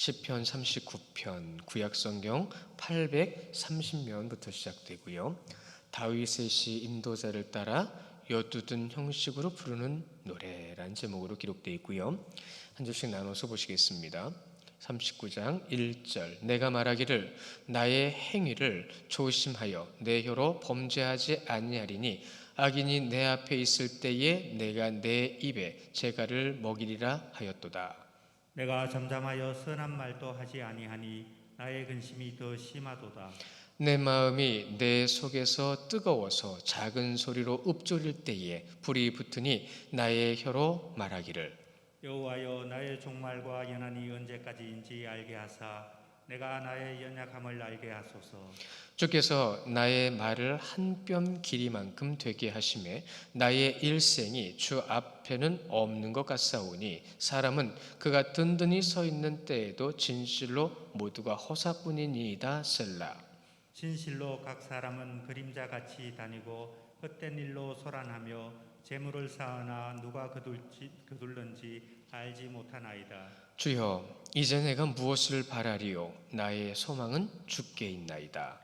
시편 39편 구약성경 830면부터 시작되고요. 다윗의 시 인도자를 따라 여두둔 형식으로 부르는 노래라는 제목으로 기록되어 있고요. 한 절씩 나눠서 보시겠습니다. 39장 1절 내가 말하기를 나의 행위를 조심하여 내 혀로 범죄하지 아니하리니 악인이 내 앞에 있을 때에 내가 내 입에 재갈을 먹이리라 하였도다. 내가 잠잠하여 선한 말도 하지 아니하니 나의 근심이 더 심하도다. 내 마음이 내 속에서 뜨거워서 작은 소리로 읊조릴 때에 불이 붙으니 나의 혀로 말하기를 여호와여 나의 종말과 연한이 언제까지인지 알게 하사 내가 나의 연약함을 알게 하소서. 주께서 나의 말을 한 뼘 길이만큼 되게 하심에 나의 일생이 주 앞에는 없는 것 같사오니 사람은 그가 든든히 서 있는 때에도 진실로 모두가 허사뿐이니이다. 셀라. 진실로 각 사람은 그림자같이 다니고 헛된 일로 소란하며 재물을 쌓으나 누가 거둘는지 알지 못하나이다. 주여 이제 내가 무엇을 바라리요 나의 소망은 주께 있나이다.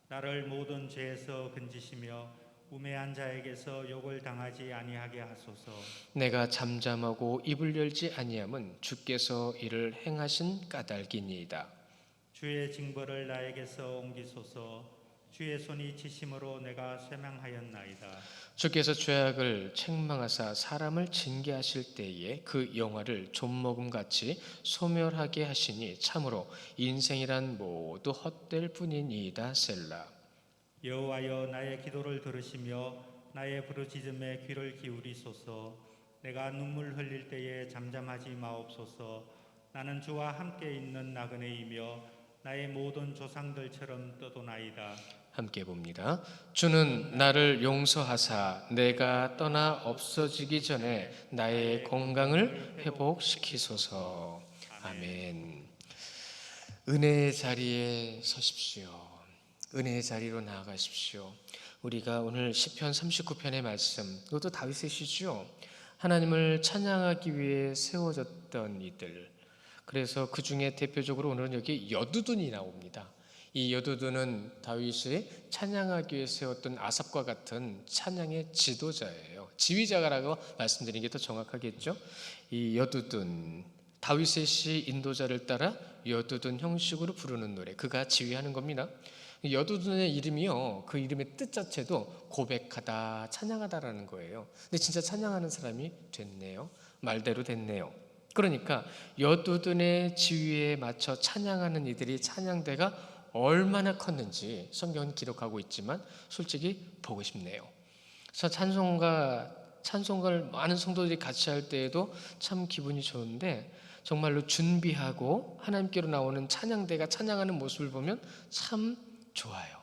나를 모든 죄에서 건지시며 우매한 자에게서 욕을 당하지 아니하게 하소서. 내가 잠잠하고 입을 열지 아니함은 주께서 이를 행하신 까닭이니이다. 주의 징벌을 나에게서 옮기소서. 주의 손이 치심으로 내가 쇠망하였나이다. 주께서 죄악을 책망하사 사람을 징계하실 때에 그 영화를 좀먹음같이 소멸하게 하시니 참으로 인생이란 모두 헛될 뿐이니이다. 셀라. 여호와여 나의 기도를 들으시며 나의 부르짖음에 귀를 기울이소서. 내가 눈물 흘릴 때에 잠잠하지 마옵소서. 나는 주와 함께 있는 나그네이며 나의 모든 조상들처럼 떠도나이다. 함께 봅니다. 주는 나를 용서하사 내가 떠나 없어지기 전에 나의 건강을 회복시키소서. 아멘. 은혜의 자리에 서십시오. 은혜의 자리로 나아가십시오. 우리가 오늘 시편 39편의 말씀, 이것도 다윗의 시죠. 하나님을 찬양하기 위해 세워졌던 이들. 그래서 그 중에 대표적으로 오늘은 여기 여두둔이 나옵니다. 이 여두둔은 다윗이 찬양하기 위해 세웠던 아삽과 같은 찬양의 지도자예요. 지휘자라고 말씀드리는 게 더 정확하겠죠. 이 여두둔, 다윗의 시 인도자를 따라 여두둔 형식으로 부르는 노래, 그가 지휘하는 겁니다. 여두둔의 이름이요, 그 이름의 뜻 자체도 고백하다, 찬양하다라는 거예요. 근데 진짜 찬양하는 사람이 됐네요. 말대로 됐네요. 그러니까 여두둔의 지휘에 맞춰 찬양하는 이들이 찬양대가 얼마나 컸는지 성경은 기록하고 있지만 솔직히 보고 싶네요. 그래서 찬송가를 많은 성도들이 같이 할 때에도 참 기분이 좋은데 정말로 준비하고 하나님께로 나오는 찬양대가 찬양하는 모습을 보면 참 좋아요.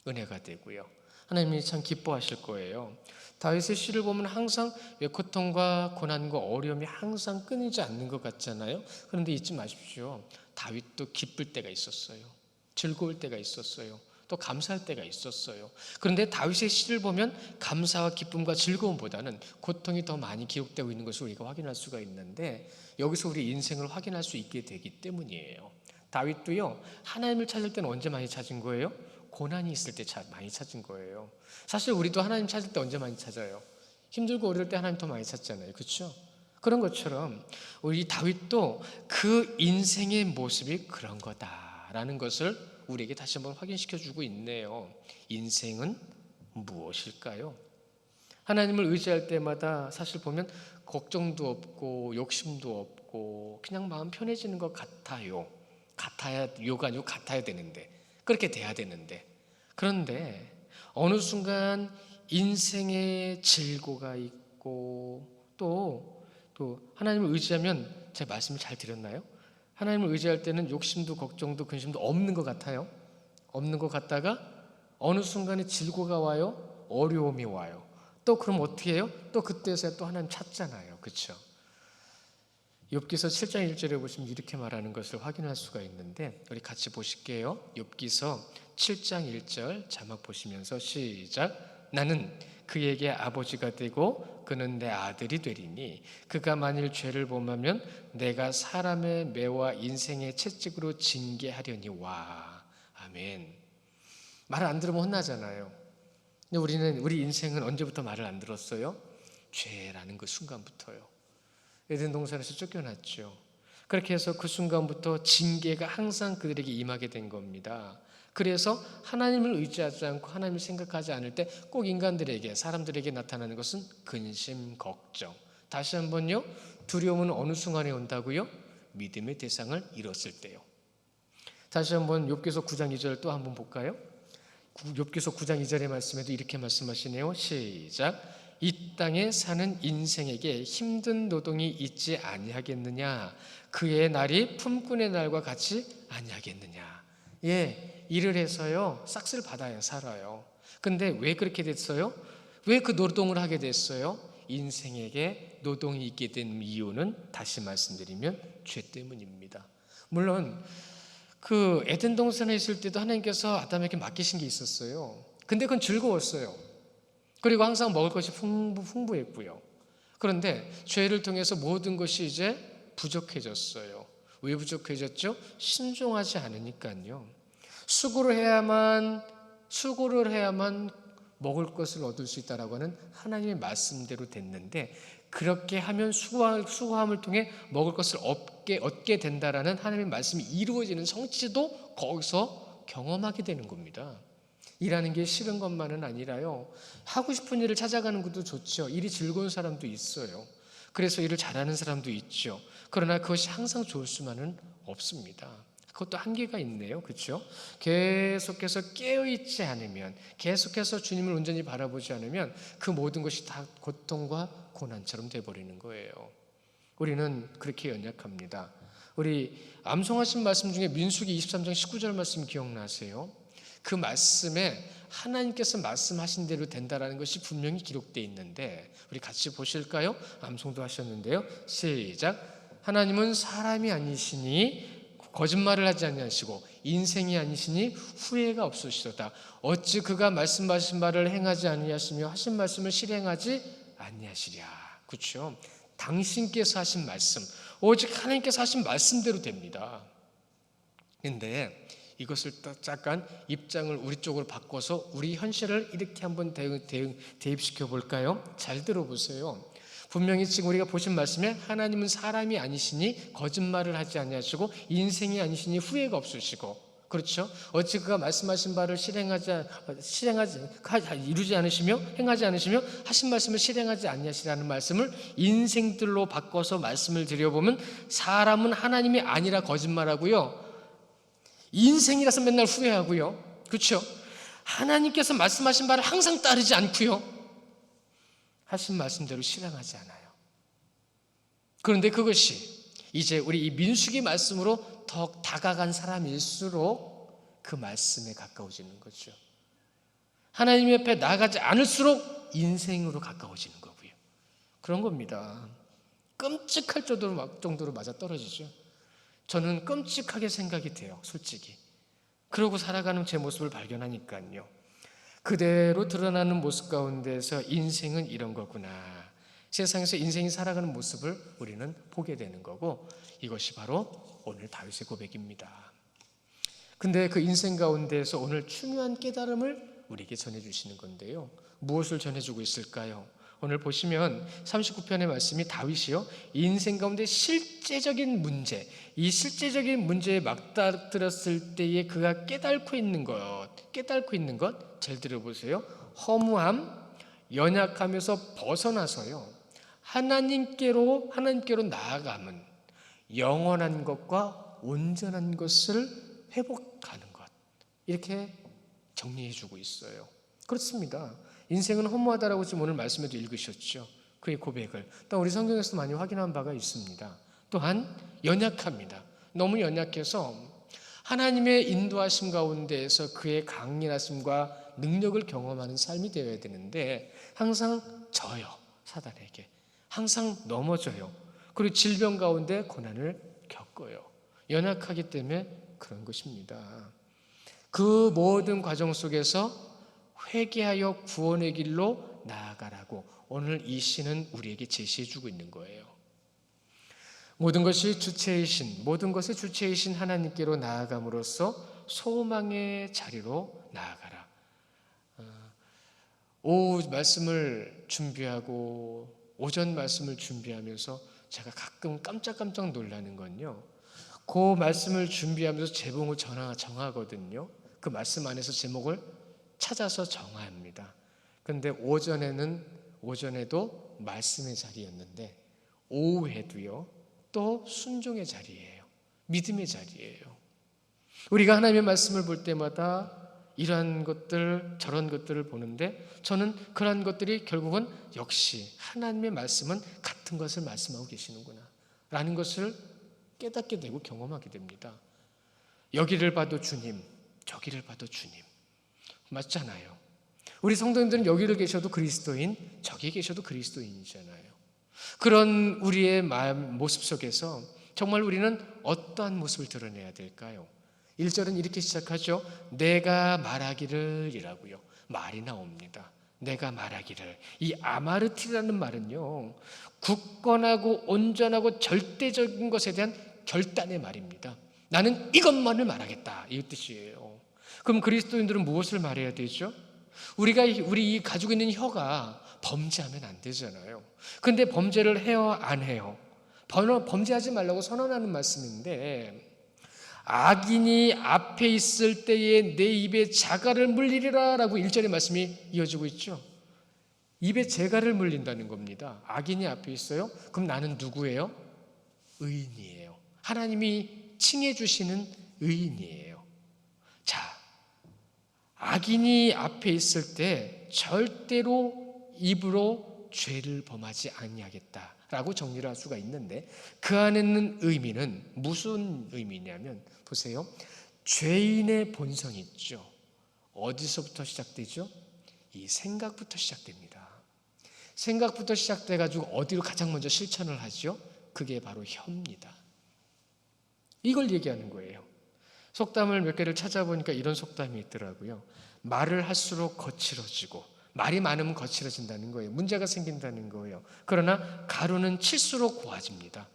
은혜가 되고요. 하나님이 참 기뻐하실 거예요. 다윗의 시를 보면 항상 고통과 고난과 어려움이 항상 끊이지 않는 것 같잖아요. 그런데 잊지 마십시오. 다윗도 기쁠 때가 있었어요. 즐거울 때가 있었어요. 또 감사할 때가 있었어요. 그런데 다윗의 시를 보면 감사와 기쁨과 즐거움보다는 고통이 더 많이 기록되고 있는 것을 우리가 확인할 수가 있는데 여기서 우리 인생을 확인할 수 있게 되기 때문이에요. 다윗도요, 하나님을 찾을 때는 언제 많이 찾은 거예요? 고난이 있을 때 많이 찾은 거예요. 사실 우리도 하나님 찾을 때 언제 많이 찾아요? 힘들고 어려울 때 하나님 더 많이 찾잖아요. 그렇죠? 그런 것처럼 우리 다윗도 그 인생의 모습이 그런 거다라는 것을 우리에게 다시 한번 확인시켜 주고 있네요. 인생은 무엇일까요? 하나님을 의지할 때마다 사실 보면 걱정도 없고 욕심도 없고 그냥 마음 편해지는 것 같아요. 요가 아니고 같아야 되는데, 그렇게 돼야 되는데, 그런데 어느 순간 인생의 질고가 있고 또 하나님을 의지하면, 제가 말씀을 잘 드렸나요? 하나님을 의지할 때는 욕심도 걱정도 근심도 없는 것 같아요. 없는 것 같다가 어느 순간에 질고가 와요. 어려움이 와요. 또 그럼 어떻게 해요? 또 그때서야 또 하나님 찾잖아요. 그렇죠? 욥기서 7장 1절에 보시면 이렇게 말하는 것을 확인할 수가 있는데 우리 같이 보실게요. 욥기서 7장 1절 자막 보시면서 시작. 나는 그에게 아버지가 되고 그는 내 아들이 되리니 그가 만일 죄를 범하면 내가 사람의 매와 인생의 채찍으로 징계하려니 와. 아멘. 말을 안 들으면 혼나잖아요. 근데 우리 인생은 언제부터 말을 안 들었어요? 죄라는 그 순간부터요. 에덴 동산에서 쫓겨났죠. 그렇게 해서 그 순간부터 징계가 항상 그들에게 임하게 된 겁니다. 그래서 하나님을 의지하지 않고 하나님을 생각하지 않을 때 꼭 인간들에게, 사람들에게 나타나는 것은 근심, 걱정. 다시 한번요, 두려움은 어느 순간에 온다고요? 믿음의 대상을 잃었을 때요. 다시 한번 욥기서 9장 2절 또 한번 볼까요? 욥기서 9장 2절의 말씀에도 이렇게 말씀하시네요. 시작. 이 땅에 사는 인생에게 힘든 노동이 있지 아니하겠느냐? 그의 날이 품꾼의 날과 같이 아니하겠느냐? 예, 일을 해서요 싹쓸 받아야 살아요. 근데 왜 그렇게 됐어요? 왜 그 노동을 하게 됐어요? 인생에게 노동이 있게 된 이유는 다시 말씀드리면 죄 때문입니다. 물론 그 에덴 동산에 있을 때도 하나님께서 아담에게 맡기신 게 있었어요. 근데 그건 즐거웠어요. 그리고 항상 먹을 것이 풍부했고요. 그런데 죄를 통해서 모든 것이 이제 부족해졌어요. 왜 부족해졌죠? 신중하지 않으니까요. 수고를 해야만 먹을 것을 얻을 수 있다라고 하는 하나님의 말씀대로 됐는데, 그렇게 하면 수고함을 통해 먹을 것을 얻게 된다라는 하나님의 말씀이 이루어지는 성취도 거기서 경험하게 되는 겁니다. 일하는 게 싫은 것만은 아니라요, 하고 싶은 일을 찾아가는 것도 좋죠. 일이 즐거운 사람도 있어요. 그래서 일을 잘하는 사람도 있죠. 그러나 그것이 항상 좋을 수만은 없습니다. 그것도 한계가 있네요. 그렇죠? 계속해서 깨어있지 않으면, 계속해서 주님을 온전히 바라보지 않으면 그 모든 것이 다 고통과 고난처럼 돼버리는 거예요. 우리는 그렇게 연약합니다. 우리 암송하신 말씀 중에 민수기 23장 19절 말씀 기억나세요? 그 말씀에 하나님께서 말씀하신 대로 된다라는 것이 분명히 기록되어 있는데, 우리 같이 보실까요? 암송도 하셨는데요. 시작. 하나님은 사람이 아니시니 거짓말을 하지 아니하시고 인생이 아니시니 후회가 없으시도다. 어찌 그가 말씀하신 바를 행하지 아니하시며 하신 말씀을 실행하지 아니하시랴. 그렇죠? 당신께서 하신 말씀, 오직 하나님께서 하신 말씀대로 됩니다. 그런데 이것을 잠깐 입장을 우리 쪽으로 바꿔서 우리 현실을 이렇게 한번 대입시켜 볼까요? 잘 들어보세요. 분명히 지금 우리가 보신 말씀에 하나님은 사람이 아니시니 거짓말을 하지 아니하시고 인생이 아니시니 후회가 없으시고, 그렇죠? 어찌 그가 말씀하신 바를 이루지 않으시며 행하지 않으시며 하신 말씀을 실행하지 아니하시라는 말씀을 인생들로 바꿔서 말씀을 드려보면, 사람은 하나님이 아니라 거짓말하고요, 인생이라서 맨날 후회하고요, 그렇죠? 하나님께서 말씀하신 바를 항상 따르지 않고요, 하신 말씀대로 실행하지 않아요. 그런데 그것이 이제 우리 이 민수기 말씀으로 더 다가간 사람일수록 그 말씀에 가까워지는 거죠. 하나님 옆에 나가지 않을수록 인생으로 가까워지는 거고요. 그런 겁니다. 끔찍할 정도로 맞아 떨어지죠. 저는 끔찍하게 생각이 돼요, 솔직히. 그러고 살아가는 제 모습을 발견하니까요. 그대로 드러나는 모습 가운데서 인생은 이런 거구나. 세상에서 인생이 살아가는 모습을 우리는 보게 되는 거고, 이것이 바로 오늘 다윗의 고백입니다. 근데 그 인생 가운데서 오늘 중요한 깨달음을 우리에게 전해주시는 건데요. 무엇을 전해주고 있을까요? 오늘 보시면 39편의 말씀이 다윗이요, 인생 가운데 실제적인 문제, 이 실제적인 문제에 맞닥뜨렸을 때에 그가 깨닫고 있는 것 잘 들어보세요. 허무함, 연약함에서 벗어나서요, 하나님께로 나아감은 영원한 것과 온전한 것을 회복하는 것, 이렇게 정리해 주고 있어요. 그렇습니다. 인생은 허무하다라고 지금 오늘 말씀에도 읽으셨죠. 그의 고백을 또 우리 성경에서 많이 확인한 바가 있습니다. 또한 연약합니다. 너무 연약해서 하나님의 인도하심 가운데에서 그의 강인하심과 능력을 경험하는 삶이 되어야 되는데 항상 져요. 사단에게 항상 넘어져요. 그리고 질병 가운데 고난을 겪어요. 연약하기 때문에 그런 것입니다. 그 모든 과정 속에서 회개하여 구원의 길로 나아가라고 오늘 이 시는 우리에게 제시해 주고 있는 거예요. 모든 것의 주체이신 하나님께로 나아감으로써 소망의 자리로 나아가라. 오후 말씀을 준비하고 오전 말씀을 준비하면서 제가 가끔 깜짝깜짝 놀라는 건요, 그 말씀을 준비하면서 제목을 정하거든요. 그 말씀 안에서 제목을 찾아서 정합니다. 그런데 오전에도 말씀의 자리였는데 오후에도요, 또 순종의 자리예요. 믿음의 자리예요. 우리가 하나님의 말씀을 볼 때마다 이러한 것들, 저런 것들을 보는데 저는 그러한 것들이 결국은 역시 하나님의 말씀은 같은 것을 말씀하고 계시는구나 라는 것을 깨닫게 되고 경험하게 됩니다. 여기를 봐도 주님, 저기를 봐도 주님. 맞잖아요. 우리 성도님들은 여기를 계셔도 그리스도인, 저기 계셔도 그리스도인이잖아요. 그런 우리의 모습 속에서 정말 우리는 어떠한 모습을 드러내야 될까요? 1절은 이렇게 시작하죠. 내가 말하기를 이라고요. 말이 나옵니다. 내가 말하기를. 이 아마르티라는 말은요, 굳건하고 온전하고 절대적인 것에 대한 결단의 말입니다. 나는 이것만을 말하겠다, 이 뜻이에요. 그럼 그리스도인들은 무엇을 말해야 되죠? 우리 가지고 있는 혀가 범죄하면 안 되잖아요. 근데 범죄를 해요, 안 해요? 범죄하지 말라고 선언하는 말씀인데, 악인이 앞에 있을 때에 내 입에 자갈을 물리리라 라고 1절의 말씀이 이어지고 있죠. 입에 재갈을 물린다는 겁니다. 악인이 앞에 있어요? 그럼 나는 누구예요? 의인이에요. 하나님이 칭해 주시는 의인이에요. 자, 악인이 앞에 있을 때 절대로 입으로 죄를 범하지 아니하겠다라고 정리를 할 수가 있는데, 그 안에 있는 의미는 무슨 의미냐면, 보세요. 죄인의 본성이 있죠. 어디서부터 시작되죠? 이 생각부터 시작됩니다. 생각부터 시작돼가지고 어디로 가장 먼저 실천을 하죠? 그게 바로 혀입니다. 이걸 얘기하는 거예요. 속담을 몇 개를 찾아보니까 이런 속담이 있더라고요. 말을 할수록 거칠어지고, 말이 많으면 거칠어진다는 거예요. 문제가 생긴다는 거예요. 그러나 가루는 칠수록 고와집니다.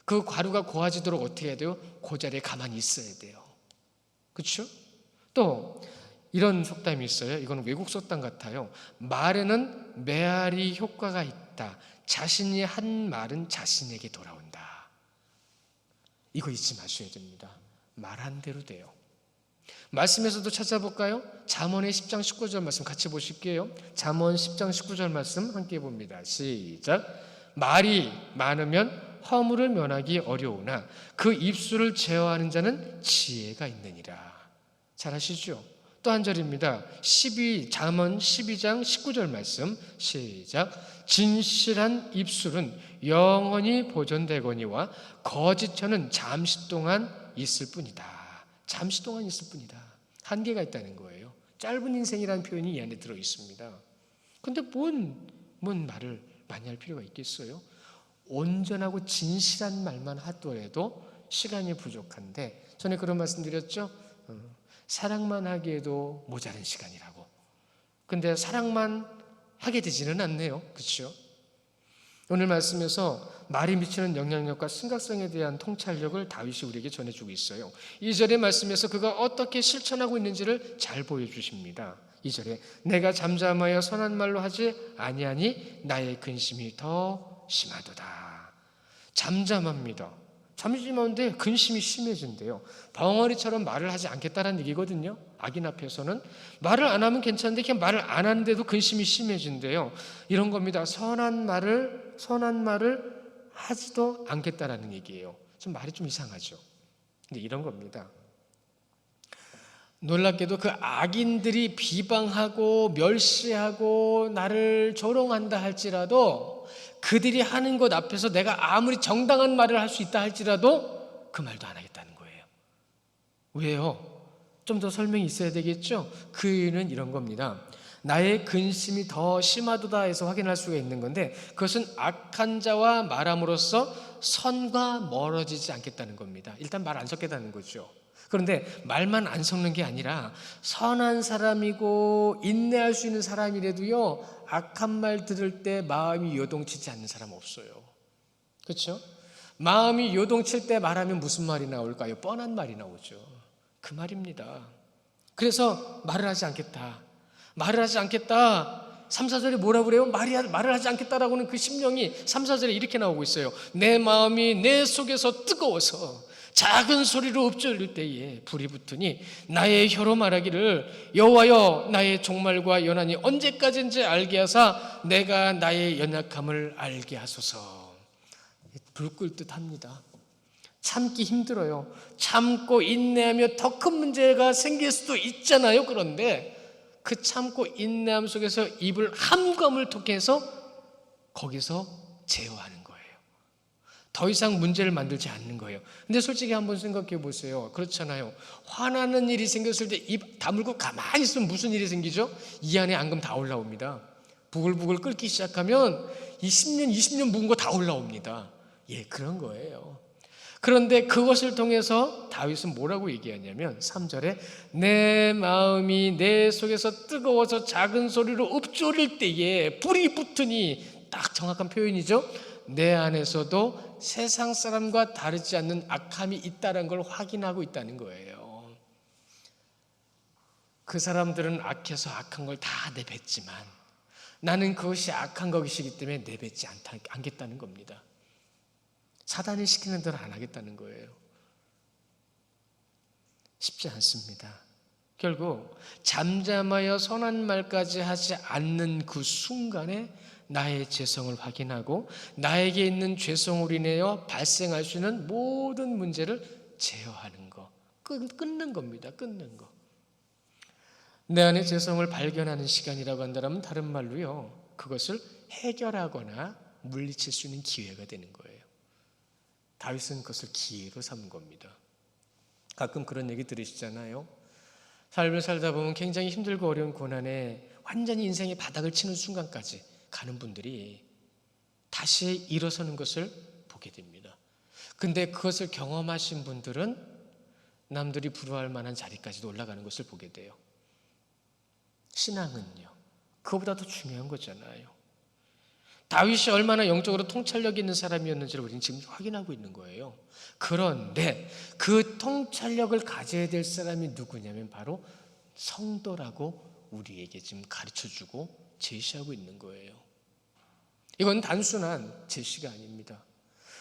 그 가루가 고와지도록 어떻게 해야 돼요? 그 자리에 가만히 있어야 돼요. 그렇죠? 또 이런 속담이 있어요. 이건 외국 속담 같아요. 말에는 메아리 효과가 있다. 자신이 한 말은 자신에게 돌아온다. 이거 잊지 마셔야 됩니다. 말한 대로 돼요. 말씀에서도 찾아볼까요? 잠언의 10장 19절 말씀 같이 보실게요. 잠언 10장 19절 말씀 함께 봅니다. 시작. 말이 많으면 허물을 면하기 어려우나 그 입술을 제어하는 자는 지혜가 있느니라. 잘 아시죠? 또 한 절입니다. 잠언 12장 19절 말씀 시작. 진실한 입술은 영원히 보존되거니와 거짓 혀는 잠시 동안 있을 뿐이다. 잠시 동안 있을 뿐이다. 한계가 있다는 거예요. 짧은 인생이라는 표현이 이 안에 들어 있습니다. 근데 뭔 말을 많이 할 필요가 있겠어요? 온전하고 진실한 말만 하더라도 시간이 부족한데, 전에 그런 말씀 드렸죠? 사랑만 하기에도 모자른 시간이라고. 근데 사랑만 하게 되지는 않네요. 그렇죠? 오늘 말씀에서 말이 미치는 영향력과 심각성에 대한 통찰력을 다윗이 우리에게 전해주고 있어요. 2절의 말씀에서 그가 어떻게 실천하고 있는지를 잘 보여주십니다. 2절에 내가 잠잠하여 선한 말로 하지 아니하니 나의 근심이 더 심하도다. 잠잠합니다. 잠잠한데 근심이 심해진대요. 벙어리처럼 말을 하지 않겠다는 얘기거든요. 악인 앞에서는 말을 안 하면 괜찮은데 그냥 말을 안 하는데도 근심이 심해진대요. 이런 겁니다. 선한 말을 하지도 않겠다라는 얘기예요. 좀 말이 좀 이상하죠. 근데 이런 겁니다. 놀랍게도 그 악인들이 비방하고 멸시하고 나를 조롱한다 할지라도, 그들이 하는 것 앞에서 내가 아무리 정당한 말을 할 수 있다 할지라도 그 말도 안 하겠다는 거예요. 왜요? 좀 더 설명이 있어야 되겠죠? 그 이유는 이런 겁니다. 나의 근심이 더 심하도다 해서 확인할 수가 있는 건데, 그것은 악한 자와 말함으로써 선과 멀어지지 않겠다는 겁니다. 일단 말 안 섞겠다는 거죠. 그런데 말만 안 섞는 게 아니라 선한 사람이고 인내할 수 있는 사람이라도요, 악한 말 들을 때 마음이 요동치지 않는 사람 없어요. 그렇죠? 마음이 요동칠 때 말하면 무슨 말이 나올까요? 뻔한 말이 나오죠. 그 말입니다. 그래서 말을 하지 않겠다. 말을 하지 않겠다. 3, 4절에 뭐라고 그래요? 말을 하지 않겠다라고는 그 심령이 3, 4절에 이렇게 나오고 있어요. 내 마음이 내 속에서 뜨거워서 작은 소리로 읊조릴 때에 불이 붙으니 나의 혀로 말하기를 여호와여 나의 종말과 연한이 언제까지인지 알게 하사 내가 나의 연약함을 알게 하소서. 불 끌 듯합니다. 참기 힘들어요. 참고 인내하며 더 큰 문제가 생길 수도 있잖아요. 그런데 그 참고 인내함 속에서 입을 함감을 통해서 거기서 제어하는 거예요. 더 이상 문제를 만들지 않는 거예요. 근데 솔직히 한번 생각해 보세요. 그렇잖아요. 화나는 일이 생겼을 때 입 다물고 가만히 있으면 무슨 일이 생기죠? 이 안에 앙금 다 올라옵니다. 부글부글 끓기 시작하면 이 10년, 20년 묵은 거 다 올라옵니다. 예, 그런 거예요. 그런데 그것을 통해서 다윗은 뭐라고 얘기하냐면 3절에 내 마음이 내 속에서 뜨거워서 작은 소리로 읊조릴 때에 불이 붙으니, 딱 정확한 표현이죠. 내 안에서도 세상 사람과 다르지 않는 악함이 있다는 걸 확인하고 있다는 거예요. 그 사람들은 악해서 악한 걸 다 내뱉지만 나는 그것이 악한 것이기 때문에 내뱉지 않겠다는 겁니다. 사단이 시키는 대로 안 하겠다는 거예요. 쉽지 않습니다. 결국 잠잠하여 선한 말까지 하지 않는 그 순간에 나의 죄성을 확인하고 나에게 있는 죄성으로 인하여 발생할 수 있는 모든 문제를 제어하는 거, 끊는 겁니다. 끊는 거. 내 안의 죄성을 발견하는 시간이라고 한다면 다른 말로요, 그것을 해결하거나 물리칠 수 있는 기회가 되는 거예요. 다윗은 그것을 기회로 삼은 겁니다. 가끔 그런 얘기 들으시잖아요. 삶을 살다 보면 굉장히 힘들고 어려운 고난에 완전히 인생의 바닥을 치는 순간까지 가는 분들이 다시 일어서는 것을 보게 됩니다. 근데 그것을 경험하신 분들은 남들이 부러워할 만한 자리까지도 올라가는 것을 보게 돼요. 신앙은요, 그거보다 더 중요한 거잖아요. 다윗이 얼마나 영적으로 통찰력 있는 사람이었는지를 우리는 지금 확인하고 있는 거예요. 그런데 그 통찰력을 가져야 될 사람이 누구냐면 바로 성도라고 우리에게 지금 가르쳐주고 제시하고 있는 거예요. 이건 단순한 제시가 아닙니다.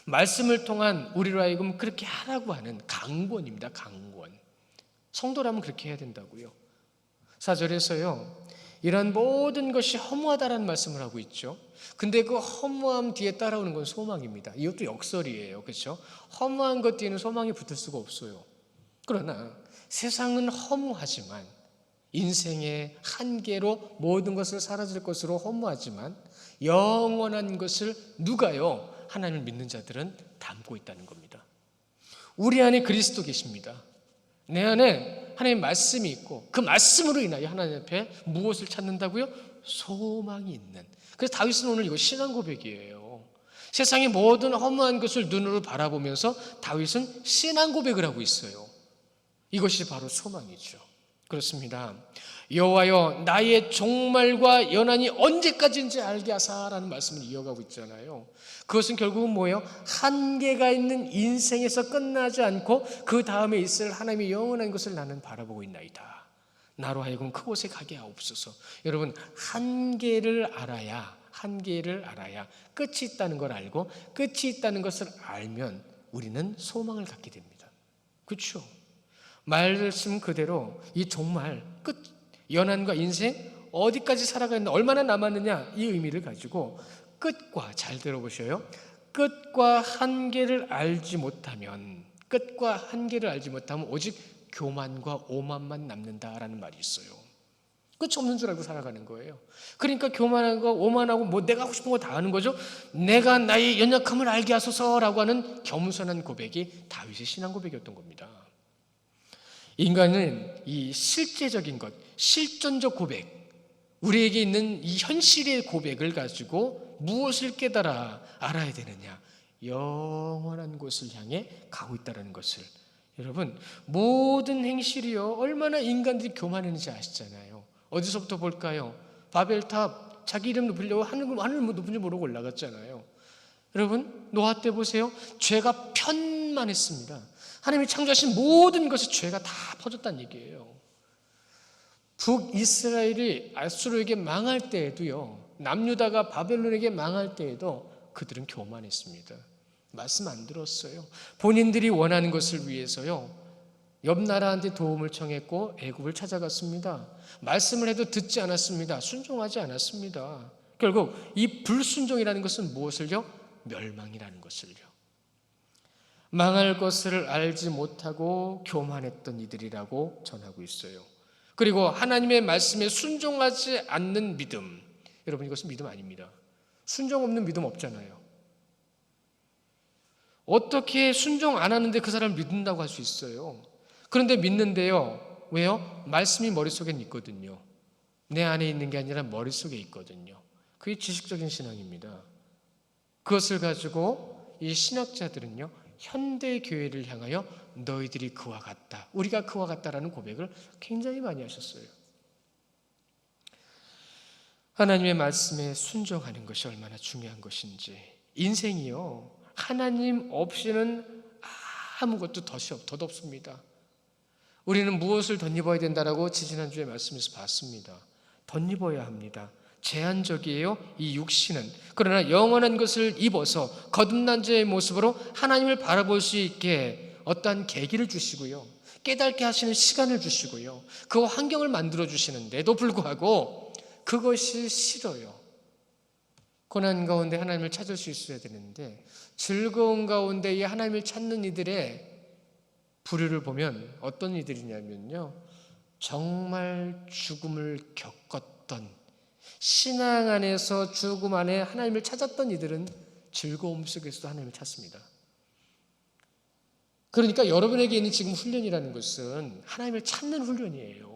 말씀을 통한 우리로 하여금 그렇게 하라고 하는 강권입니다. 강권. 성도라면 그렇게 해야 된다고요. 4절에서요, 이런 모든 것이 허무하다라는 말씀을 하고 있죠. 근데 그 허무함 뒤에 따라오는 건 소망입니다. 이것도 역설이에요. 그렇죠? 허무한 것 뒤에는 소망이 붙을 수가 없어요. 그러나 세상은 허무하지만, 인생의 한계로 모든 것을 사라질 것으로 허무하지만 영원한 것을 누가요? 하나님을 믿는 자들은 담고 있다는 겁니다. 우리 안에 그리스도 계십니다. 내 안에 하나님의 말씀이 있고 그 말씀으로 인하여 하나님 앞에 무엇을 찾는다고요? 소망이 있는. 그래서 다윗은 오늘 이거 신앙 고백이에요. 세상의 모든 허무한 것을 눈으로 바라보면서 다윗은 신앙 고백을 하고 있어요. 이것이 바로 소망이죠. 그렇습니다. 여호와여 나의 종말과 연한이 언제까지인지 알게 하사라는 말씀을 이어가고 있잖아요. 그것은 결국은 뭐예요? 한계가 있는 인생에서 끝나지 않고 그 다음에 있을 하나님의 영원한 것을 나는 바라보고 있나이다. 나로 하여금 그곳에 가게 하옵소서. 여러분, 한계를 알아야 끝이 있다는 걸 알고 끝이 있다는 것을 알면 우리는 소망을 갖게 됩니다. 그렇죠? 말씀 그대로 이 종말, 끝, 연한과 인생 어디까지 살아가는데 얼마나 남았느냐, 이 의미를 가지고 끝과, 잘 들어보셔요, 끝과 한계를 알지 못하면 오직 교만과 오만만 남는다라는 말이 있어요. 끝이 없는 줄 알고 살아가는 거예요. 그러니까 교만하고 오만하고 뭐 내가 하고 싶은 거 다 하는 거죠. 내가 나의 연약함을 알게 하소서라고 하는 겸손한 고백이 다윗의 신앙 고백이었던 겁니다. 인간은 이 실제적인 것, 실존적 고백, 우리에게 있는 이 현실의 고백을 가지고 무엇을 깨달아 알아야 되느냐? 영원한 곳을 향해 가고 있다는 것을, 여러분 모든 행실이요 얼마나 인간들이 교만했는지 아시잖아요. 어디서부터 볼까요? 바벨탑 자기 이름 높이려고 하늘 높은 줄 모르고 올라갔잖아요. 여러분 노아 때 보세요. 죄가 편만했습니다. 하나님이 창조하신 모든 것에 죄가 다 퍼졌다는 얘기예요. 북이스라엘이 아수르에게 망할 때에도요, 남유다가 바벨론에게 망할 때에도 그들은 교만했습니다. 말씀 안 들었어요. 본인들이 원하는 것을 위해서요, 옆 나라한테 도움을 청했고 애굽을 찾아갔습니다. 말씀을 해도 듣지 않았습니다. 순종하지 않았습니다. 결국 이 불순종이라는 것은 무엇을요? 멸망이라는 것을요. 망할 것을 알지 못하고 교만했던 이들이라고 전하고 있어요. 그리고 하나님의 말씀에 순종하지 않는 믿음, 여러분 이것은 믿음 아닙니다. 순종 없는 믿음 없잖아요. 어떻게 순종 안 하는데 그 사람을 믿는다고 할 수 있어요? 그런데 믿는데요, 왜요? 말씀이 머릿속에 있거든요. 내 안에 있는 게 아니라 머릿속에 있거든요. 그게 지식적인 신앙입니다. 그것을 가지고 이 신학자들은요, 현대 교회를 향하여 너희들이 그와 같다, 우리가 그와 같다라는 고백을 굉장히 많이 하셨어요. 하나님의 말씀에 순종하는 것이 얼마나 중요한 것인지, 인생이요 하나님 없이는 아무것도 덧없습니다. 우리는 무엇을 덧입어야 된다라고 지지난주에 말씀에서 봤습니다. 덧입어야 합니다. 제한적이에요, 이 육신은. 그러나 영원한 것을 입어서 거듭난 자의 모습으로 하나님을 바라볼 수 있게 어떠한 계기를 주시고요, 깨닫게 하시는 시간을 주시고요, 그 환경을 만들어 주시는데도 불구하고 그것이 싫어요. 고난 가운데 하나님을 찾을 수 있어야 되는데, 즐거운 가운데 이 하나님을 찾는 이들의 부류를 보면 어떤 이들이냐면요, 정말 죽음을 겪었던, 신앙 안에서 죽음 안에 하나님을 찾았던 이들은 즐거움 속에서도 하나님을 찾습니다. 그러니까 여러분에게 있는 지금 훈련이라는 것은 하나님을 찾는 훈련이에요.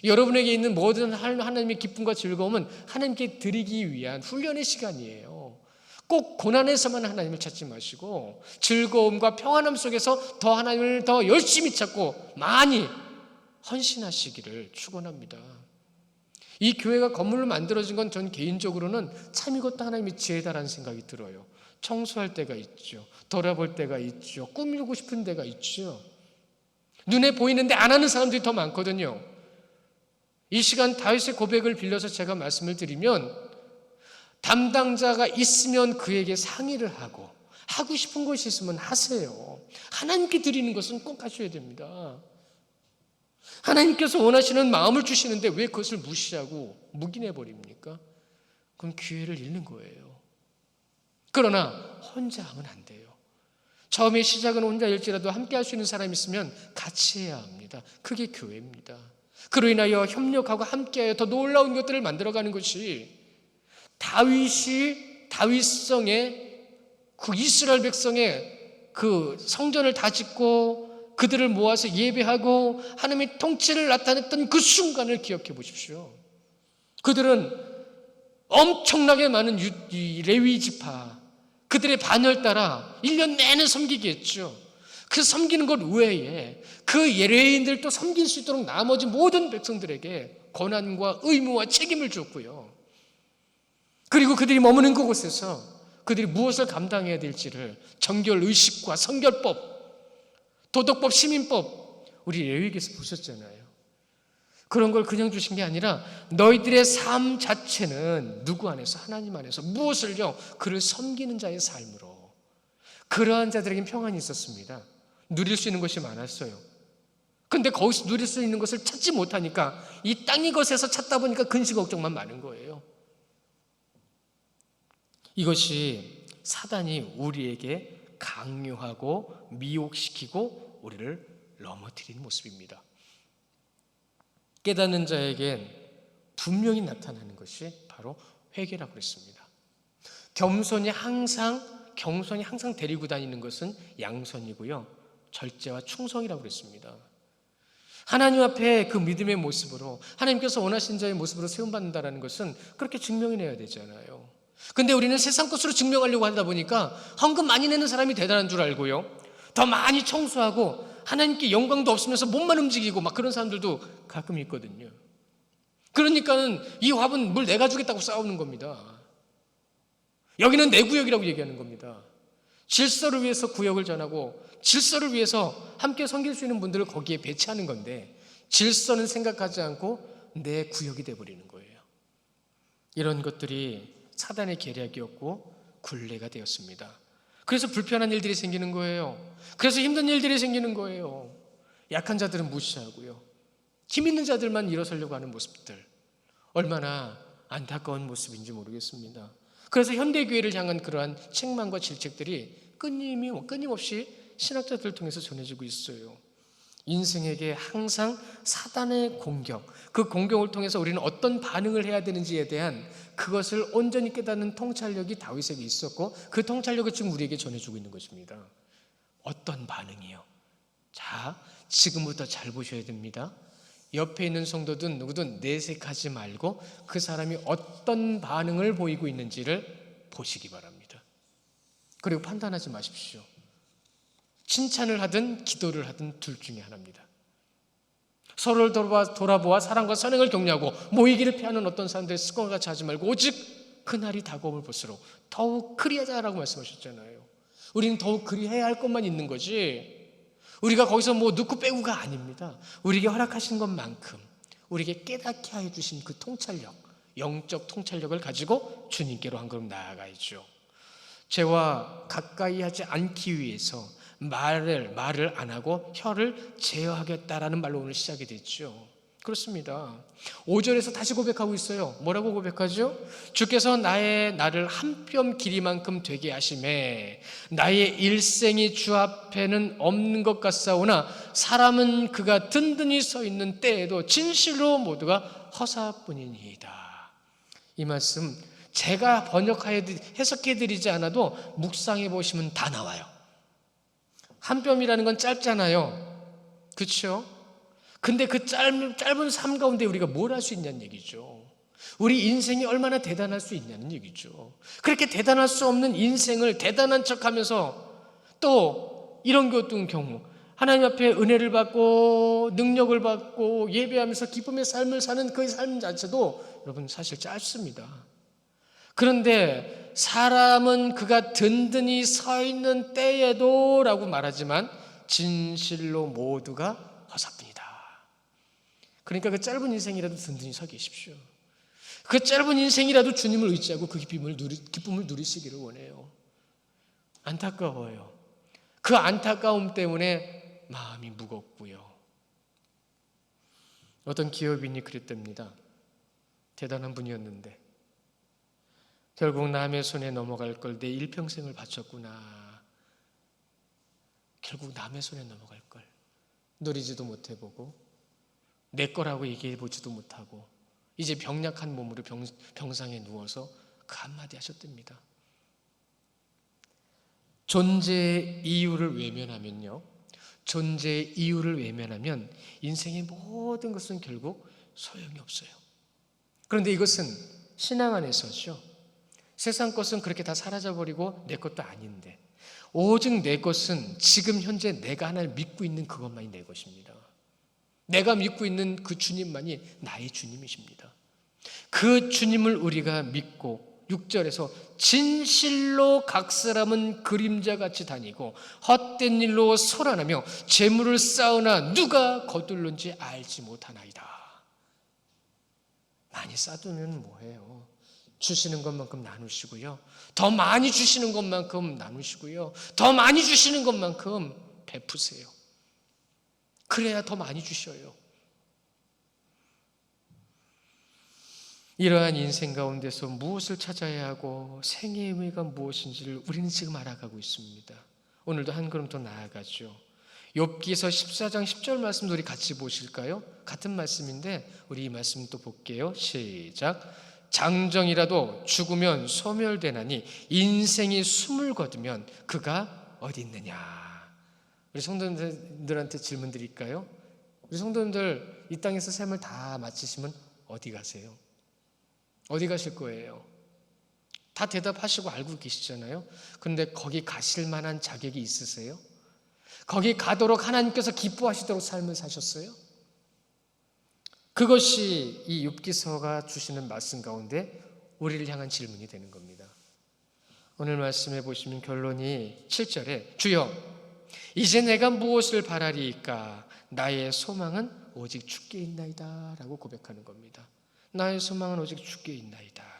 여러분에게 있는 모든 하나님의 기쁨과 즐거움은 하나님께 드리기 위한 훈련의 시간이에요. 꼭 고난에서만 하나님을 찾지 마시고 즐거움과 평안함 속에서 더 하나님을 더 열심히 찾고 많이 헌신하시기를 축원합니다. 이 교회가 건물로 만들어진 건 전 개인적으로는 참 이것도 하나님의 지혜다라는 생각이 들어요. 청소할 때가 있죠. 돌아볼 때가 있죠. 꾸미고 싶은 데가 있죠. 눈에 보이는데 안 하는 사람들이 더 많거든요. 이 시간 다윗의 고백을 빌려서 제가 말씀을 드리면, 담당자가 있으면 그에게 상의를 하고 싶은 것이 있으면 하세요. 하나님께 드리는 것은 꼭 하셔야 됩니다. 하나님께서 원하시는 마음을 주시는데 왜 그것을 무시하고 묵인해 버립니까? 그럼 기회를 잃는 거예요. 그러나 혼자 하면 안 돼요. 처음에 시작은 혼자일지라도 함께 할 수 있는 사람이 있으면 같이 해야 합니다. 그게 교회입니다. 그로 인하여 협력하고 함께하여 더 놀라운 것들을 만들어가는 것이, 다윗성의 그 이스라엘 백성의 그 성전을 다 짓고 그들을 모아서 예배하고 하나님의 통치를 나타냈던 그 순간을 기억해 보십시오. 그들은 엄청나게 많은 레위 지파, 그들의 반열 따라 1년 내내 섬기게 했죠. 그 섬기는 것 외에 그 레위인들도 섬길 수 있도록 나머지 모든 백성들에게 권한과 의무와 책임을 줬고요. 그리고 그들이 머무는 그곳에서 그들이 무엇을 감당해야 될지를 정결의식과 성결법, 도덕법, 시민법, 우리 레위기에서 보셨잖아요. 그런 걸 그냥 주신 게 아니라 너희들의 삶 자체는 누구 안에서? 하나님 안에서. 무엇을요? 그를 섬기는 자의 삶으로. 그러한 자들에겐 평안이 있었습니다. 누릴 수 있는 것이 많았어요. 근데 거기서 누릴 수 있는 것을 찾지 못하니까 이 땅 이것에서 찾다 보니까 근심 걱정만 많은 거예요. 이것이 사단이 우리에게 강요하고 미혹시키고 우리를 넘어뜨리는 모습입니다. 깨닫는 자에겐 분명히 나타나는 것이 바로 회개라고 그랬습니다. 경선이 항상 데리고 다니는 것은 양선이고요, 절제와 충성이라고 그랬습니다. 하나님 앞에 그 믿음의 모습으로, 하나님께서 원하신 자의 모습으로 세움받는다는 것은 그렇게 증명해내야 되잖아요. 근데 우리는 세상 것으로 증명하려고 하다 보니까 헌금 많이 내는 사람이 대단한 줄 알고요, 더 많이 청소하고 하나님께 영광도 없으면서 몸만 움직이고 막 그런 사람들도 가끔 있거든요. 그러니까는 이 화분 물 내가 주겠다고 싸우는 겁니다. 여기는 내 구역이라고 얘기하는 겁니다. 질서를 위해서 구역을 전하고 질서를 위해서 함께 섬길 수 있는 분들을 거기에 배치하는 건데, 질서는 생각하지 않고 내 구역이 돼버리는 거예요. 이런 것들이 사단의 계략이었고 굴레가 되었습니다. 그래서 불편한 일들이 생기는 거예요. 그래서 힘든 일들이 생기는 거예요. 약한 자들은 무시하고요, 힘 있는 자들만 일어서려고 하는 모습들, 얼마나 안타까운 모습인지 모르겠습니다. 그래서 현대교회를 향한 그러한 책망과 질책들이 끊임없이 신학자들을 통해서 전해지고 있어요. 인생에게 항상 사단의 공격, 그 공격을 통해서 우리는 어떤 반응을 해야 되는지에 대한 그것을 온전히 깨닫는 통찰력이 다윗에게 있었고, 그 통찰력을 지금 우리에게 전해주고 있는 것입니다. 어떤 반응이요? 자, 지금부터 잘 보셔야 됩니다. 옆에 있는 성도든 누구든 내색하지 말고 그 사람이 어떤 반응을 보이고 있는지를 보시기 바랍니다. 그리고 판단하지 마십시오. 칭찬을 하든 기도를 하든 둘 중에 하나입니다. 서로를 돌아보아 사랑과 선행을 격려하고 모이기를 피하는 어떤 사람들의 습관과 같이 하지 말고 오직 그날이 다가옴을 볼수록 더욱 그리하자라고 말씀하셨잖아요. 우리는 더욱 그리해야 할 것만 있는 거지, 우리가 거기서 뭐 넣고 빼고가 아닙니다. 우리에게 허락하신 것만큼 우리에게 깨닫게 해주신 그 통찰력, 영적 통찰력을 가지고 주님께로 한 걸음 나아가야죠. 죄와 가까이 하지 않기 위해서 말을 안 하고 혀를 제어하겠다라는 말로 오늘 시작이 됐죠. 그렇습니다. 5절에서 다시 고백하고 있어요. 뭐라고 고백하죠? 주께서 나를 한 뼘 길이만큼 되게 하심에 나의 일생이 주 앞에는 없는 것 같사오나 사람은 그가 든든히 서 있는 때에도 진실로 모두가 허사뿐이니이다. 이 말씀 제가 해석해드리지 않아도 묵상해 보시면 다 나와요. 한 뼘이라는 건 짧잖아요. 그렇죠? 근데 그 짧은 삶 가운데 우리가 뭘 할 수 있냐는 얘기죠. 우리 인생이 얼마나 대단할 수 있냐는 얘기죠. 그렇게 대단할 수 없는 인생을 대단한 척하면서 또 이런 경우 하나님 앞에 은혜를 받고 능력을 받고 예배하면서 기쁨의 삶을 사는 그 삶 자체도 여러분 사실 짧습니다. 그런데 사람은 그가 든든히 서 있는 때에도 라고 말하지만 진실로 모두가 허사뿐이다. 그러니까 그 짧은 인생이라도 든든히 서 계십시오. 그 짧은 인생이라도 주님을 의지하고 그 기쁨을 누리시기를 원해요. 안타까워요. 그 안타까움 때문에 마음이 무겁고요. 어떤 기업인이 그랬답니다. 대단한 분이었는데 결국 남의 손에 넘어갈 걸 내 일평생을 바쳤구나. 결국 남의 손에 넘어갈 걸 누리지도 못해보고 내 거라고 얘기해보지도 못하고 이제 병약한 몸으로 병상에 누워서 그 한마디 하셨답니다. 존재의 이유를 외면하면요, 존재의 이유를 외면하면 인생의 모든 것은 결국 소용이 없어요. 그런데 이것은 신앙 안에서죠. 세상 것은 그렇게 다 사라져버리고 내 것도 아닌데 오직 내 것은 지금 현재 내가 하나를 믿고 있는 그것만이 내 것입니다. 내가 믿고 있는 그 주님만이 나의 주님이십니다. 그 주님을 우리가 믿고 6절에서 진실로 각 사람은 그림자같이 다니고 헛된 일로 소란하며 재물을 쌓으나 누가 거둘는지 알지 못하나이다. 많이 쌓두면 뭐해요? 주시는 것만큼 나누시고요, 더 많이 주시는 것만큼 나누시고요, 더 많이 주시는 것만큼 베푸세요. 그래야 더 많이 주셔요. 이러한 인생 가운데서 무엇을 찾아야 하고 생애의 의미가 무엇인지를 우리는 지금 알아가고 있습니다. 오늘도 한 걸음 더 나아가죠. 욥기서 14장 10절 말씀도 우리 같이 보실까요? 같은 말씀인데 우리 이 말씀 또 볼게요. 시작. 장정이라도 죽으면 소멸되나니 인생이 숨을 거두면 그가 어디 있느냐. 우리 성도님들한테 질문 드릴까요? 우리 성도님들 이 땅에서 삶을 다 마치시면 어디 가세요? 어디 가실 거예요? 다 대답하시고 알고 계시잖아요. 그런데 거기 가실 만한 자격이 있으세요? 거기 가도록 하나님께서 기뻐하시도록 삶을 사셨어요? 그것이 이 욥기서가 주시는 말씀 가운데 우리를 향한 질문이 되는 겁니다. 오늘 말씀해 보시면 결론이 7절에 주여 이제 내가 무엇을 바라리이까 나의 소망은 오직 주께 있나이다 라고 고백하는 겁니다. 나의 소망은 오직 주께 있나이다.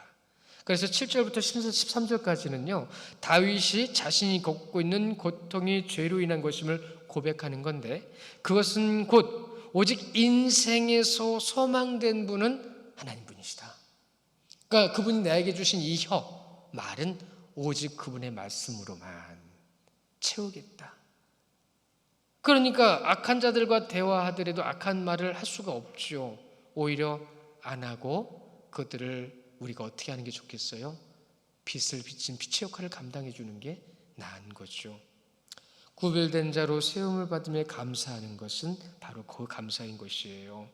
그래서 7절부터 13절까지는요 다윗이 자신이 겪고 있는 고통이 죄로 인한 것임을 고백하는 건데 그것은 곧 오직 인생에서 소망된 분은 하나님분이시다. 그러니까 그분이 나에게 주신 이 말은 오직 그분의 말씀으로만 채우겠다. 그러니까 악한 자들과 대화하더라도 악한 말을 할 수가 없죠. 오히려 안 하고 그들을 우리가 어떻게 하는 게 좋겠어요? 빛을 비친 빛의 역할을 감당해 주는 게 나은 거죠. 구별된 자로 세움을 받으며 감사하는 것은 바로 그 감사인 것이에요.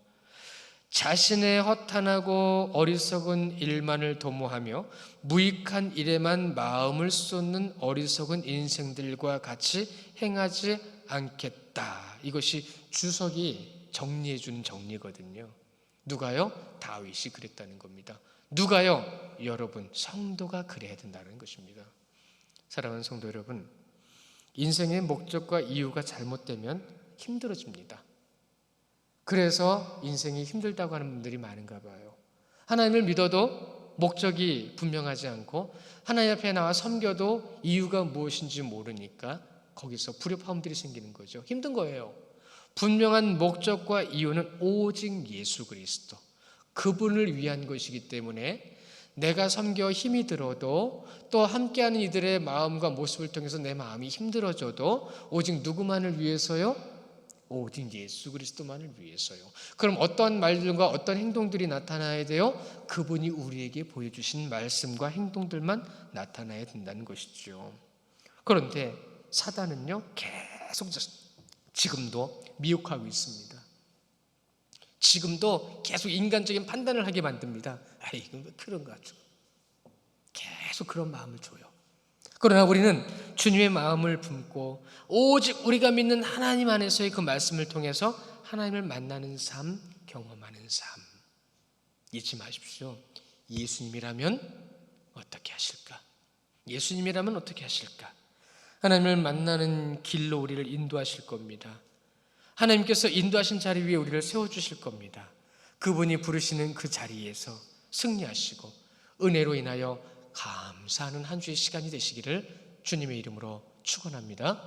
자신의 허탄하고 어리석은 일만을 도모하며 무익한 일에만 마음을 쏟는 어리석은 인생들과 같이 행하지 않겠다. 이것이 주석이 정리해 주는 정리거든요. 누가요? 다윗이 그랬다는 겁니다. 누가요? 여러분, 성도가 그래야 된다는 것입니다. 사랑하는 성도 여러분, 인생의 목적과 이유가 잘못되면 힘들어집니다. 그래서 인생이 힘들다고 하는 분들이 많은가 봐요. 하나님을 믿어도 목적이 분명하지 않고 하나님 앞에 나와 섬겨도 이유가 무엇인지 모르니까 거기서 불협화음들이 생기는 거죠. 힘든 거예요. 분명한 목적과 이유는 오직 예수 그리스도, 그분을 위한 것이기 때문에 내가 섬겨 힘이 들어도 또 함께하는 이들의 마음과 모습을 통해서 내 마음이 힘들어져도 오직 누구만을 위해서요? 오직 예수 그리스도만을 위해서요. 그럼 어떤 말들과 어떤 행동들이 나타나야 돼요? 그분이 우리에게 보여주신 말씀과 행동들만 나타나야 된다는 것이죠. 그런데 사단은요 계속 지금도 미혹하고 있습니다. 지금도 계속 인간적인 판단을 하게 만듭니다. 이건 왜 그런가 좀 계속 그런 마음을 줘요. 그러나 우리는 주님의 마음을 품고 오직 우리가 믿는 하나님 안에서의 그 말씀을 통해서 하나님을 만나는 삶, 경험하는 삶 잊지 마십시오. 예수님이라면 어떻게 하실까? 예수님이라면 어떻게 하실까? 하나님을 만나는 길로 우리를 인도하실 겁니다. 하나님께서 인도하신 자리 위에 우리를 세워주실 겁니다. 그분이 부르시는 그 자리에서 승리하시고 은혜로 인하여 감사하는 한 주의 시간이 되시기를 주님의 이름으로 축원합니다.